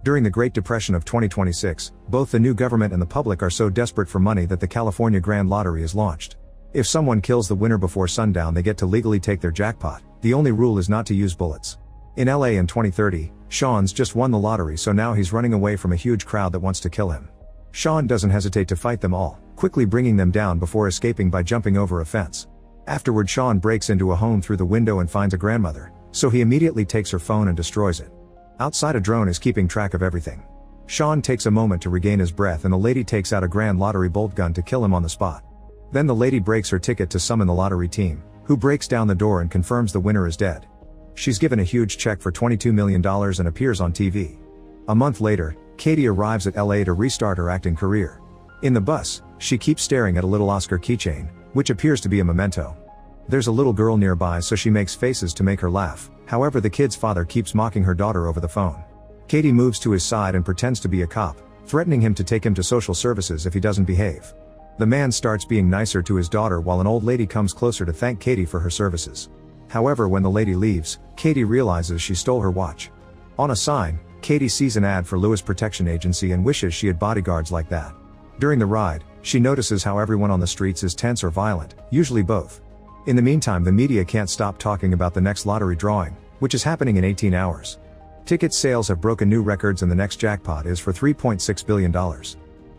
During the Great Depression of 2026, both the new government and the public are so desperate for money that the California Grand Lottery is launched. If someone kills the winner before sundown, they get to legally take their jackpot. The only rule is not to use bullets. In LA in 2030, Sean's just won the lottery, so now he's running away from a huge crowd that wants to kill him. Sean doesn't hesitate to fight them all, quickly bringing them down before escaping by jumping over a fence. Afterward, Sean breaks into a home through the window and finds a grandmother, so he immediately takes her phone and destroys it. Outside, a drone is keeping track of everything. Sean takes a moment to regain his breath, and the lady takes out a Grand Lottery bolt gun to kill him on the spot. Then the lady breaks her ticket to summon the lottery team, who breaks down the door and confirms the winner is dead. She's given a huge check for $22 million and appears on TV. A month later, Katie arrives at LA to restart her acting career. In the bus, she keeps staring at a little Oscar keychain, which appears to be a memento. There's a little girl nearby, so she makes faces to make her laugh. However, the kid's father keeps mocking her daughter over the phone. Katie moves to his side and pretends to be a cop, threatening him to take him to social services if he doesn't behave. The man starts being nicer to his daughter while an old lady comes closer to thank Katie for her services. However, when the lady leaves, Katie realizes she stole her watch. On a sign, Katie sees an ad for Lewis Protection Agency and wishes she had bodyguards like that. During the ride, she notices how everyone on the streets is tense or violent, usually both. In the meantime, the media can't stop talking about the next lottery drawing, which is happening in 18 hours. Ticket sales have broken new records and the next jackpot is for $3.6 billion.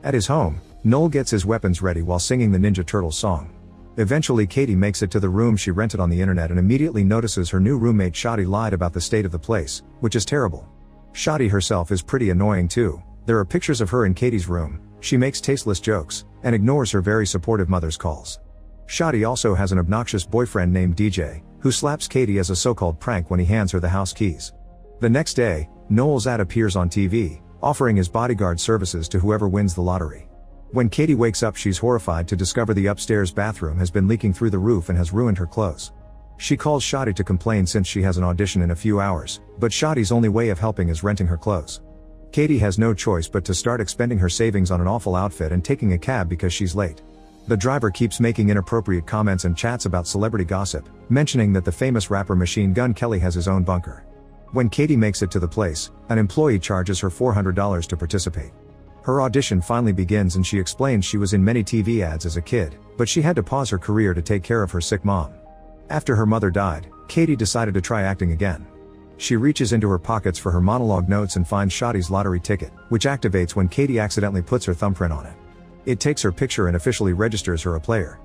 At his home, Noel gets his weapons ready while singing the Ninja Turtles song. Eventually, Katie makes it to the room she rented on the internet and immediately notices her new roommate Shadi lied about the state of the place, which is terrible. Shadi herself is pretty annoying too. There are pictures of her in Katie's room, she makes tasteless jokes, and ignores her very supportive mother's calls. Shadi also has an obnoxious boyfriend named DJ, who slaps Katie as a so-called prank when he hands her the house keys. The next day, Noel's ad appears on TV, offering his bodyguard services to whoever wins the lottery. When Katie wakes up, she's horrified to discover the upstairs bathroom has been leaking through the roof and has ruined her clothes. She calls Shadi to complain since she has an audition in a few hours, but Shadi's only way of helping is renting her clothes. Katie has no choice but to start expending her savings on an awful outfit and taking a cab because she's late. The driver keeps making inappropriate comments and chats about celebrity gossip, mentioning that the famous rapper Machine Gun Kelly has his own bunker. When Katie makes it to the place, an employee charges her $400 to participate. Her audition finally begins and she explains she was in many TV ads as a kid, but she had to pause her career to take care of her sick mom. After her mother died, Katie decided to try acting again. She reaches into her pockets for her monologue notes and finds Shadi's lottery ticket, which activates when Katie accidentally puts her thumbprint on it. It takes her picture and officially registers her a player.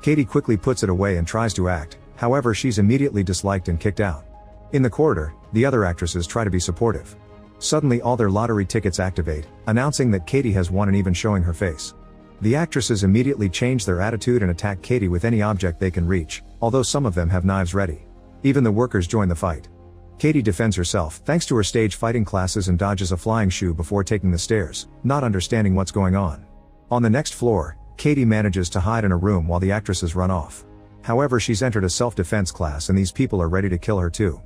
Katie quickly puts it away and tries to act, however she's immediately disliked and kicked out. In the corridor, the other actresses try to be supportive. Suddenly all their lottery tickets activate, announcing that Katie has won and even showing her face. The actresses immediately change their attitude and attack Katie with any object they can reach, although some of them have knives ready. Even the workers join the fight. Katie defends herself thanks to her stage fighting classes and dodges a flying shoe before taking the stairs, not understanding what's going on. On the next floor, Katie manages to hide in a room while the actresses run off. However, she's entered a self-defense class and these people are ready to kill her too.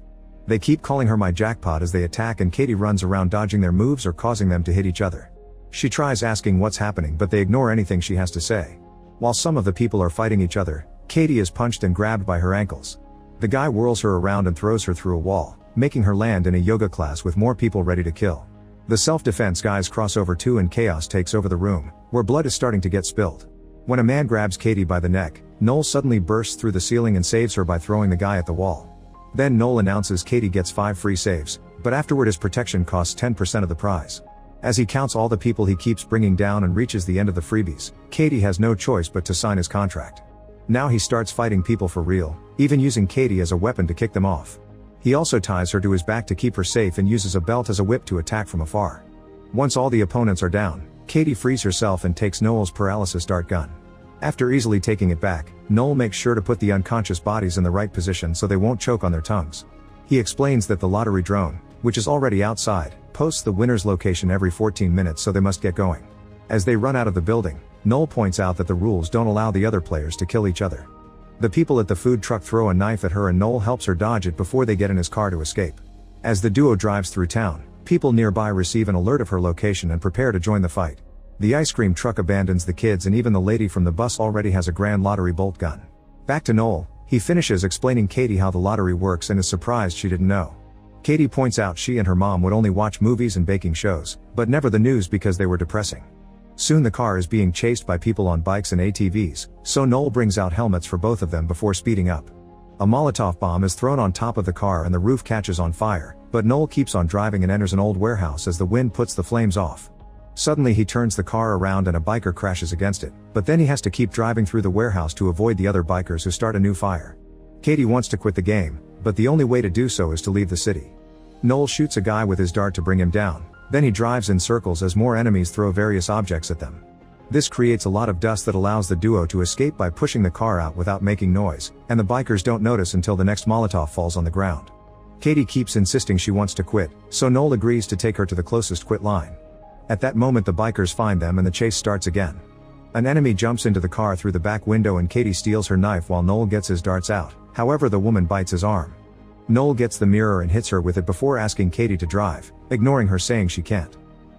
They keep calling her my jackpot as they attack and Katie runs around dodging their moves or causing them to hit each other. She tries asking what's happening but they ignore anything she has to say. While some of the people are fighting each other, Katie is punched and grabbed by her ankles. The guy whirls her around and throws her through a wall, making her land in a yoga class with more people ready to kill. The self-defense guys cross over too and chaos takes over the room, where blood is starting to get spilled. When a man grabs Katie by the neck, Noel suddenly bursts through the ceiling and saves her by throwing the guy at the wall. Then Noel announces Katie gets 5 free saves, but afterward his protection costs 10% of the prize. As he counts all the people he keeps bringing down and reaches the end of the freebies, Katie has no choice but to sign his contract. Now he starts fighting people for real, even using Katie as a weapon to kick them off. He also ties her to his back to keep her safe and uses a belt as a whip to attack from afar. Once all the opponents are down, Katie frees herself and takes Noel's paralysis dart gun. After easily taking it back, Noel makes sure to put the unconscious bodies in the right position so they won't choke on their tongues. He explains that the lottery drone, which is already outside, posts the winner's location every 14 minutes so they must get going. As they run out of the building, Noel points out that the rules don't allow the other players to kill each other. The people at the food truck throw a knife at her and Noel helps her dodge it before they get in his car to escape. As the duo drives through town, people nearby receive an alert of her location and prepare to join the fight. The ice cream truck abandons the kids and even the lady from the bus already has a Grand Lottery bolt gun. Back to Noel, he finishes explaining Katie how the lottery works and is surprised she didn't know. Katie points out she and her mom would only watch movies and baking shows, but never the news because they were depressing. Soon the car is being chased by people on bikes and ATVs, so Noel brings out helmets for both of them before speeding up. A Molotov bomb is thrown on top of the car and the roof catches on fire, but Noel keeps on driving and enters an old warehouse as the wind puts the flames off. Suddenly he turns the car around and a biker crashes against it, but then he has to keep driving through the warehouse to avoid the other bikers who start a new fire. Katie wants to quit the game, but the only way to do so is to leave the city. Noel shoots a guy with his dart to bring him down, then he drives in circles as more enemies throw various objects at them. This creates a lot of dust that allows the duo to escape by pushing the car out without making noise, and the bikers don't notice until the next Molotov falls on the ground. Katie keeps insisting she wants to quit, so Noel agrees to take her to the closest quit line. At that moment the bikers find them and the chase starts again. An enemy jumps into the car through the back window and Katie steals her knife while Noel gets his darts out, however the woman bites his arm. Noel gets the mirror and hits her with it before asking Katie to drive, ignoring her saying she can't.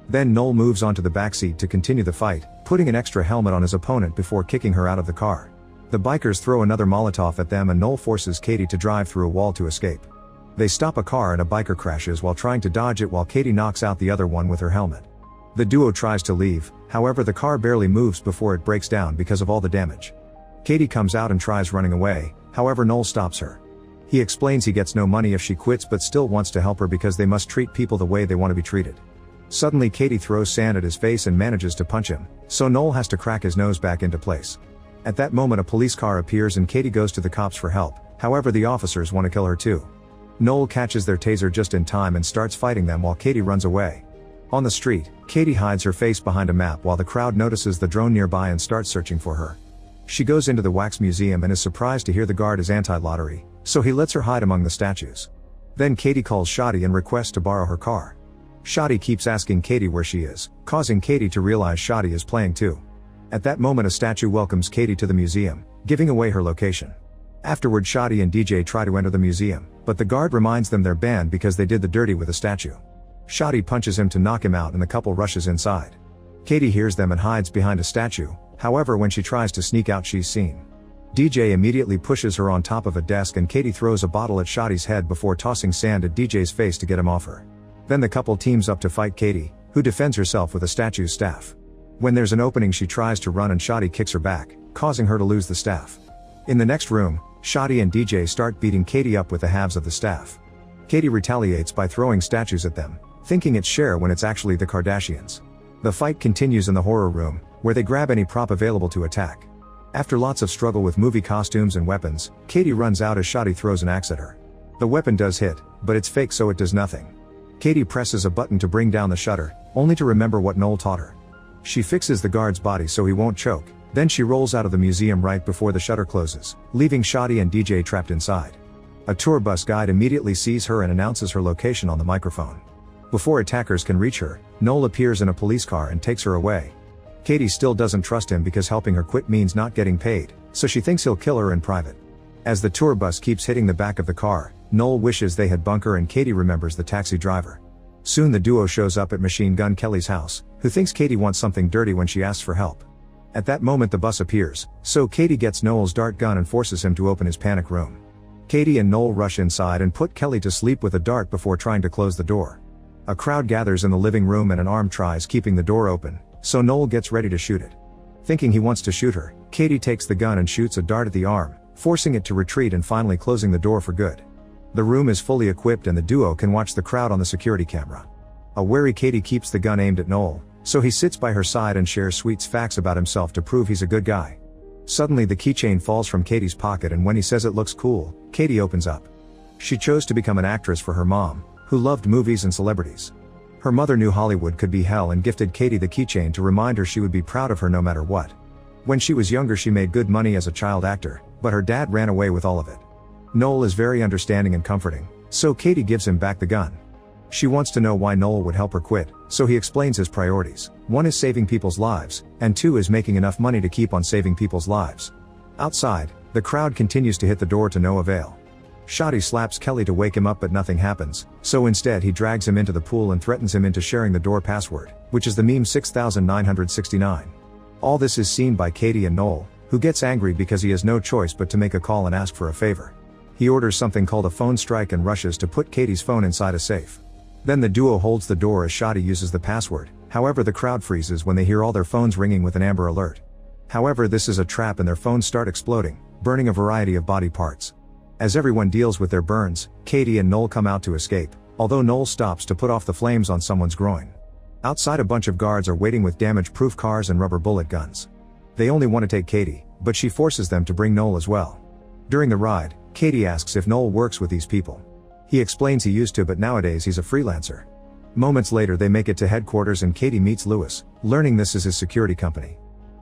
Then Noel moves onto the backseat to continue the fight, putting an extra helmet on his opponent before kicking her out of the car. The bikers throw another Molotov at them and Noel forces Katie to drive through a wall to escape. They stop a car and a biker crashes while trying to dodge it while Katie knocks out the other one with her helmet. The duo tries to leave, however the car barely moves before it breaks down because of all the damage. Katie comes out and tries running away, however Noel stops her. He explains he gets no money if she quits but still wants to help her because they must treat people the way they want to be treated. Suddenly Katie throws sand at his face and manages to punch him, so Noel has to crack his nose back into place. At that moment a police car appears and Katie goes to the cops for help, however the officers want to kill her too. Noel catches their taser just in time and starts fighting them while Katie runs away. On the street, Katie hides her face behind a map while the crowd notices the drone nearby and starts searching for her. She goes into the wax museum and is surprised to hear the guard is anti-lottery, so he lets her hide among the statues. Then Katie calls Shadi and requests to borrow her car. Shadi keeps asking Katie where she is, causing Katie to realize Shadi is playing too. At that moment a statue welcomes Katie to the museum, giving away her location. Afterward Shadi and DJ try to enter the museum, but the guard reminds them they're banned because they did the dirty with the statue. Shadi punches him to knock him out and the couple rushes inside. Katie hears them and hides behind a statue, however when she tries to sneak out she's seen. DJ immediately pushes her on top of a desk and Katie throws a bottle at Shadi's head before tossing sand at DJ's face to get him off her. Then the couple teams up to fight Katie, who defends herself with a statue's staff. When there's an opening she tries to run and Shadi kicks her back, causing her to lose the staff. In the next room, Shadi and DJ start beating Katie up with the halves of the staff. Katie retaliates by throwing statues at them, thinking it's Cher when it's actually the Kardashians. The fight continues in the horror room, where they grab any prop available to attack. After lots of struggle with movie costumes and weapons, Katie runs out as Shadi throws an axe at her. The weapon does hit, but it's fake so it does nothing. Katie presses a button to bring down the shutter, only to remember what Noel taught her. She fixes the guard's body so he won't choke, then she rolls out of the museum right before the shutter closes, leaving Shadi and DJ trapped inside. A tour bus guide immediately sees her and announces her location on the microphone. Before attackers can reach her, Noel appears in a police car and takes her away. Katie still doesn't trust him because helping her quit means not getting paid, so she thinks he'll kill her in private. As the tour bus keeps hitting the back of the car, Noel wishes they had bunker and Katie remembers the taxi driver. Soon the duo shows up at Machine Gun Kelly's house, who thinks Katie wants something dirty when she asks for help. At that moment the bus appears, so Katie gets Noel's dart gun and forces him to open his panic room. Katie and Noel rush inside and put Kelly to sleep with a dart before trying to close the door. A crowd gathers in the living room and an arm tries keeping the door open, so Noel gets ready to shoot it. Thinking he wants to shoot her, Katie takes the gun and shoots a dart at the arm, forcing it to retreat and finally closing the door for good. The room is fully equipped and the duo can watch the crowd on the security camera. A wary Katie keeps the gun aimed at Noel, so he sits by her side and shares sweet facts about himself to prove he's a good guy. Suddenly the keychain falls from Katie's pocket and when he says it looks cool, Katie opens up. She chose to become an actress for her mom, who loved movies and celebrities. Her mother knew Hollywood could be hell and gifted Katie the keychain to remind her she would be proud of her no matter what. When she was younger she made good money as a child actor, but her dad ran away with all of it. Noel is very understanding and comforting, so Katie gives him back the gun. She wants to know why Noel would help her quit, so he explains his priorities. 1 is saving people's lives, and 2 is making enough money to keep on saving people's lives. Outside, the crowd continues to hit the door to no avail. Shadi slaps Kelly to wake him up but nothing happens, so instead he drags him into the pool and threatens him into sharing the door password, which is the meme 6969. All this is seen by Katie and Noel, who gets angry because he has no choice but to make a call and ask for a favor. He orders something called a phone strike and rushes to put Katie's phone inside a safe. Then the duo holds the door as Shadi uses the password. However, the crowd freezes when they hear all their phones ringing with an Amber Alert. However, this is a trap and their phones start exploding, burning a variety of body parts. As everyone deals with their burns, Katie and Noel come out to escape, although Noel stops to put off the flames on someone's groin. Outside, a bunch of guards are waiting with damage-proof cars and rubber bullet guns. They only want to take Katie, but she forces them to bring Noel as well. During the ride, Katie asks if Noel works with these people. He explains he used to, but nowadays he's a freelancer. Moments later, they make it to headquarters and Katie meets Lewis, learning this is his security company.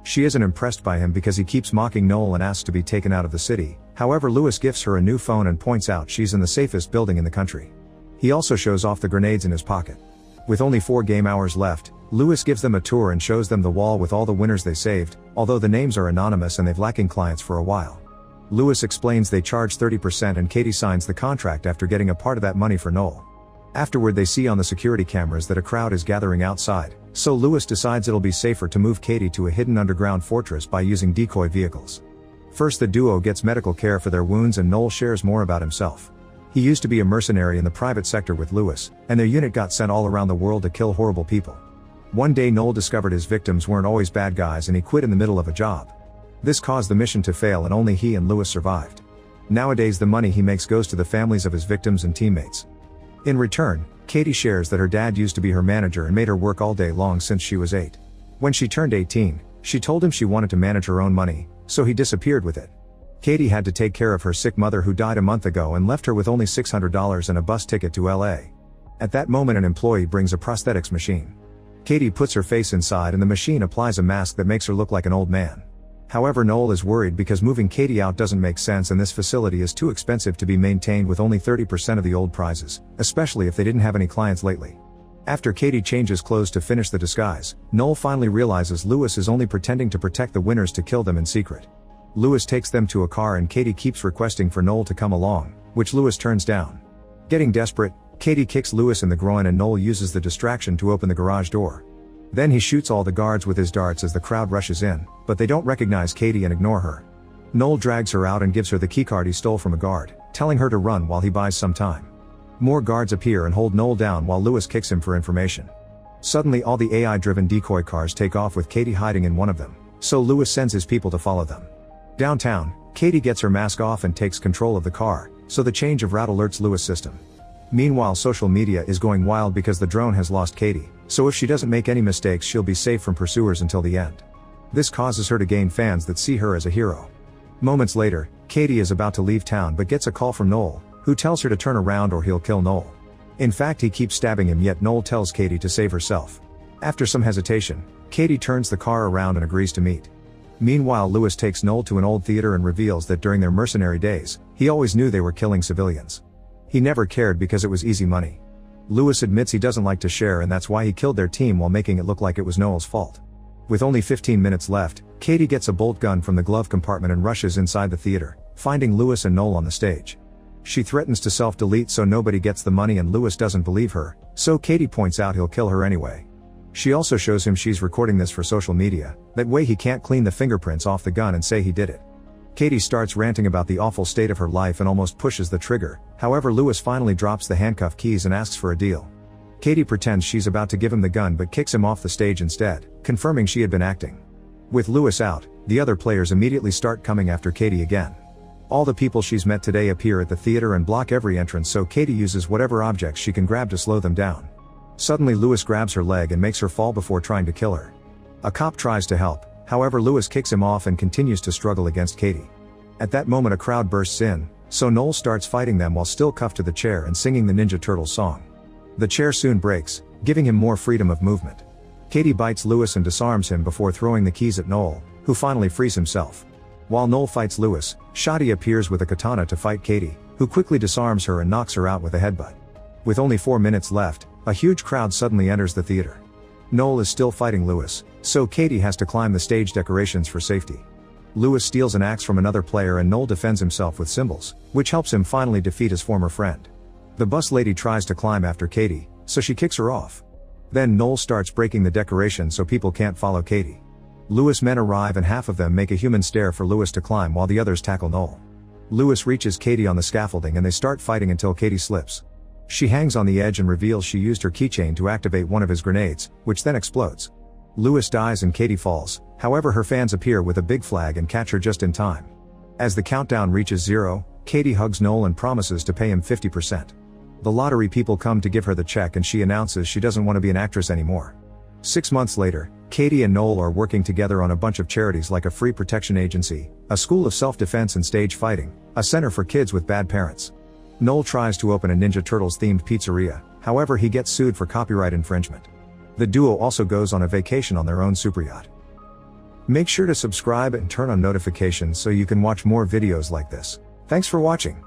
She isn't impressed by him because he keeps mocking Noel and asks to be taken out of the city. However, Lewis gifts her a new phone and points out she's in the safest building in the country. He also shows off the grenades in his pocket. With only 4 game hours left, Lewis gives them a tour and shows them the wall with all the winners they saved, although the names are anonymous and they've lacking clients for a while. Lewis explains they charge 30% and Katie signs the contract after getting a part of that money for Noel. Afterward, they see on the security cameras that a crowd is gathering outside, so Lewis decides it'll be safer to move Katie to a hidden underground fortress by using decoy vehicles. First, the duo gets medical care for their wounds and Noel shares more about himself. He used to be a mercenary in the private sector with Lewis, and their unit got sent all around the world to kill horrible people. One day Noel discovered his victims weren't always bad guys and he quit in the middle of a job. This caused the mission to fail and only he and Lewis survived. Nowadays the money he makes goes to the families of his victims and teammates. In return, Katie shares that her dad used to be her manager and made her work all day long since she was 8. When she turned 18, she told him she wanted to manage her own money, so he disappeared with it. Katie had to take care of her sick mother who died a month ago and left her with only $600 and a bus ticket to LA. At that moment, an employee brings a prosthetics machine. Katie puts her face inside and the machine applies a mask that makes her look like an old man. However, Noel is worried because moving Katie out doesn't make sense and this facility is too expensive to be maintained with only 30% of the old prizes, especially if they didn't have any clients lately. After Katie changes clothes to finish the disguise, Noel finally realizes Lewis is only pretending to protect the winners to kill them in secret. Lewis takes them to a car and Katie keeps requesting for Noel to come along, which Lewis turns down. Getting desperate, Katie kicks Lewis in the groin and Noel uses the distraction to open the garage door. Then he shoots all the guards with his darts as the crowd rushes in, but they don't recognize Katie and ignore her. Noel drags her out and gives her the keycard he stole from a guard, telling her to run while he buys some time. More guards appear and hold Noel down while Lewis kicks him for information. Suddenly all the AI-driven decoy cars take off with Katie hiding in one of them, so Lewis sends his people to follow them. Downtown, Katie gets her mask off and takes control of the car, so the change of route alerts Lewis' system. Meanwhile, social media is going wild because the drone has lost Katie, so if she doesn't make any mistakes she'll be safe from pursuers until the end. This causes her to gain fans that see her as a hero. Moments later, Katie is about to leave town but gets a call from Noel, who tells her to turn around or he'll kill Noel. In fact, he keeps stabbing him, yet Noel tells Katie to save herself. After some hesitation, Katie turns the car around and agrees to meet. Meanwhile, Lewis takes Noel to an old theater and reveals that during their mercenary days, he always knew they were killing civilians. He never cared because it was easy money. Lewis admits he doesn't like to share and that's why he killed their team while making it look like it was Noel's fault. With only 15 minutes left, Katie gets a bolt gun from the glove compartment and rushes inside the theater, finding Lewis and Noel on the stage. She threatens to self-delete so nobody gets the money and Lewis doesn't believe her, so Katie points out he'll kill her anyway. She also shows him she's recording this for social media, that way he can't clean the fingerprints off the gun and say he did it. Katie starts ranting about the awful state of her life and almost pushes the trigger, however Lewis finally drops the handcuff keys and asks for a deal. Katie pretends she's about to give him the gun but kicks him off the stage instead, confirming she had been acting. With Lewis out, the other players immediately start coming after Katie again. All the people she's met today appear at the theater and block every entrance, so Katie uses whatever objects she can grab to slow them down. Suddenly Lewis grabs her leg and makes her fall before trying to kill her. A cop tries to help, however Lewis kicks him off and continues to struggle against Katie. At that moment a crowd bursts in, so Noel starts fighting them while still cuffed to the chair and singing the Ninja Turtles song. The chair soon breaks, giving him more freedom of movement. Katie bites Lewis and disarms him before throwing the keys at Noel, who finally frees himself. While Noel fights Lewis, Shadi appears with a katana to fight Katie, who quickly disarms her and knocks her out with a headbutt. With only 4 minutes left, a huge crowd suddenly enters the theater. Noel is still fighting Lewis, so Katie has to climb the stage decorations for safety. Lewis steals an axe from another player and Noel defends himself with cymbals, which helps him finally defeat his former friend. The bus lady tries to climb after Katie, so she kicks her off. Then Noel starts breaking the decoration so people can't follow Katie. Lewis' men arrive and half of them make a human stair for Lewis to climb while the others tackle Noel. Lewis reaches Katie on the scaffolding and they start fighting until Katie slips. She hangs on the edge and reveals she used her keychain to activate one of his grenades, which then explodes. Lewis dies and Katie falls, however her fans appear with a big flag and catch her just in time. As the countdown reaches 0, Katie hugs Noel and promises to pay him 50%. The lottery people come to give her the check and she announces she doesn't want to be an actress anymore. 6 months later, Katie and Noel are working together on a bunch of charities like a free protection agency, a school of self-defense and stage fighting, a center for kids with bad parents. Noel tries to open a Ninja Turtles themed pizzeria, however he gets sued for copyright infringement. The duo also goes on a vacation on their own superyacht. Make sure to subscribe and turn on notifications so you can watch more videos like this. Thanks for watching.